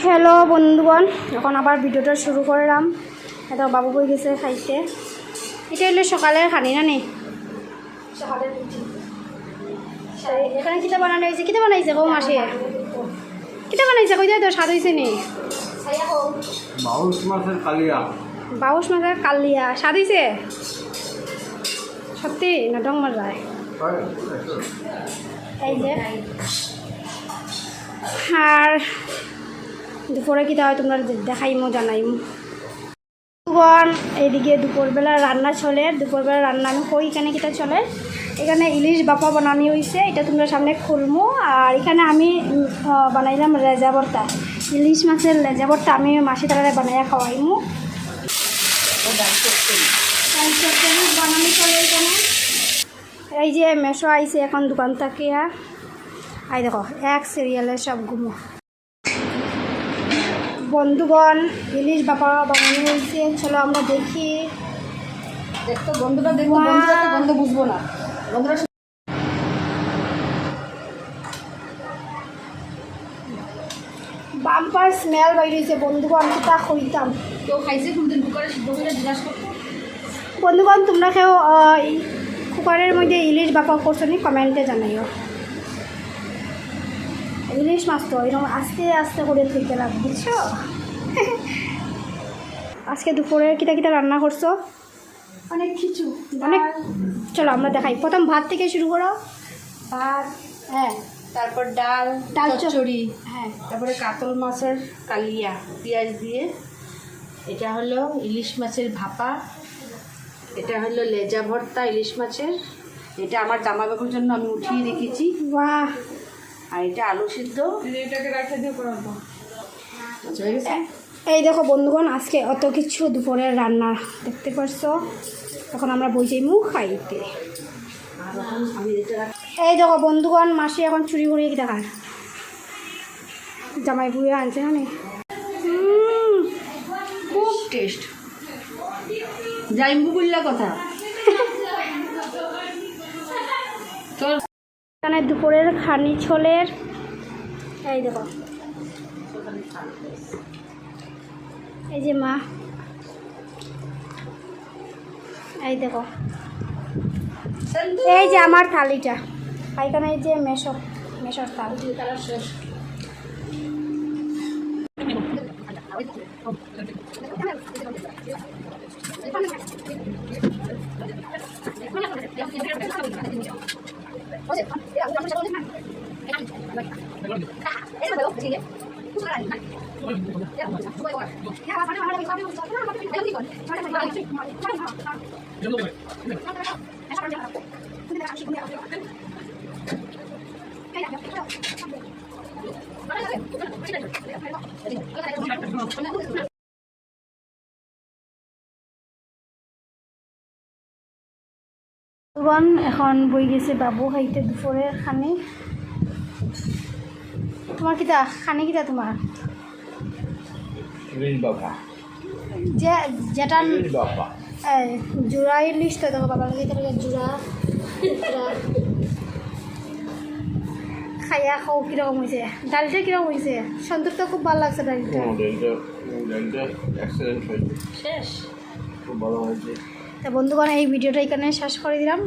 Hello বন্ধুগণ, এখন আবার ভিডিওটা শুরু করলাম। এটা বাবু বই গেছে খাইতে। এটা হলো সকালের খানি না নি সকালের এখানে কিতা বানানো হয়েছে, কিতা বানাইছে গো মাসে, কিতা বানাইছে কই তো স্বাদ হয়েছে নি? বাউশ মাছের কালিয়া। বাউশ মাছের কালিয়া স্বাদ হয়েছে সত্যি না ডং মজায়? এই যে আর দুপুরে কিতা হয় তোমরা দেখাইমো জানাইমো। এইদিকে দুপুরবেলা রান্না চলে। দুপুরবেলা রান্না আমি কই এখানে কিটা চলে, এখানে ইলিশ বাপা বানানি হয়েছে, এটা তোমরা সামনে খুলমো। আর এখানে আমি বানাইলাম লেজা ভর্তা, ইলিশ মাছের লেজা ভর্তা আমি মাসি তারা বানাইয়া খাওয়াইমু। বানানি চলে এখানে। এই যে মেশো আইছে এখন দোকান থেকে, আই দেখো এক সিরিয়ালের সব ঘুমো। বন্ধুগণ ইলিশ বাপা বানানো হয়েছে, চলো আমরা দেখি। দেখতো বন্ধুরা, দেখতো বন্ধুরা তো বন্ধু বুঝবো না বন্ধুরা। বাম্পার স্মেল বাইরেছে বন্ধুগণ, তা হইতাম। কেউ খাইছে কোনদিন কুকারে সিদ্ধ করে জিজ্ঞাসা করতো। বন্ধুগণ তোমরা কেউ কুকারের মধ্যে ইলিশ বাপা করছো নি কমেন্টে জানাইও। ইলিশ মাছ তো এরকম আস্তে আস্তে করে খেতে লাগবে বুঝছো। আজকে দুপুরে কিটা কিটা রান্না করছো? অনেক কিছু অনেক। চলো আমরা দেখাই, প্রথম ভাত থেকে শুরু করো। ভাত, হ্যাঁ তারপর ডাল, ডাল চচ্চড়ি, হ্যাঁ তারপরে কাতল মাছের কালিয়া পেঁয়াজ দিয়ে, এটা হলো ইলিশ মাছের ভাপা, এটা হলো লেজা ভর্তা ইলিশ মাছের, এটা আমার জামাইবাবুর জন্য আমি উঠিয়ে রেখেছি, বাহ। আর এটা আলু সিদ্ধ। এটাকে রাখা দিয়ে করাবো। আচ্ছা হয়ে গেছে। এই দেখো বন্ধুগণ আজকে অত কিছু দুপুরের রান্না দেখতে পারছো। এখন আমরা বই যাইমু খাইতে। আর এখন আমি এটা এই দেখো বন্ধুগণ মাসি এখন চুরি করে কি দেখার জামাই বুড়িয়ে আনছে না নি। খুব টেস্ট, যাইমু বললা কথা তোর। এখানে দুপুরের খানি ছোলের, এই দেখো এই যে মা, এই দেখো এই যে আমার থালিটা, এখানে এই যে মেশর থাল। শেষ। এখন বই গেছে বাবু খাইতে দুপুরের খানি। তোমার কিতা খানি কিতা তোমার? যে যেটা জোড়া ইলিশ তো দেখো বাবার লাগে জোড়া খাইয়া খাও কীরকম হয়েছে, ডালটা কীরকম হয়েছে? সন্তোষ তো খুব ভালো লাগছে ডালটা। শেষ। খুব ভালো হয়েছে। তা বন্ধুগণ এই ভিডিওটা এখানে শেষ করে দিলাম।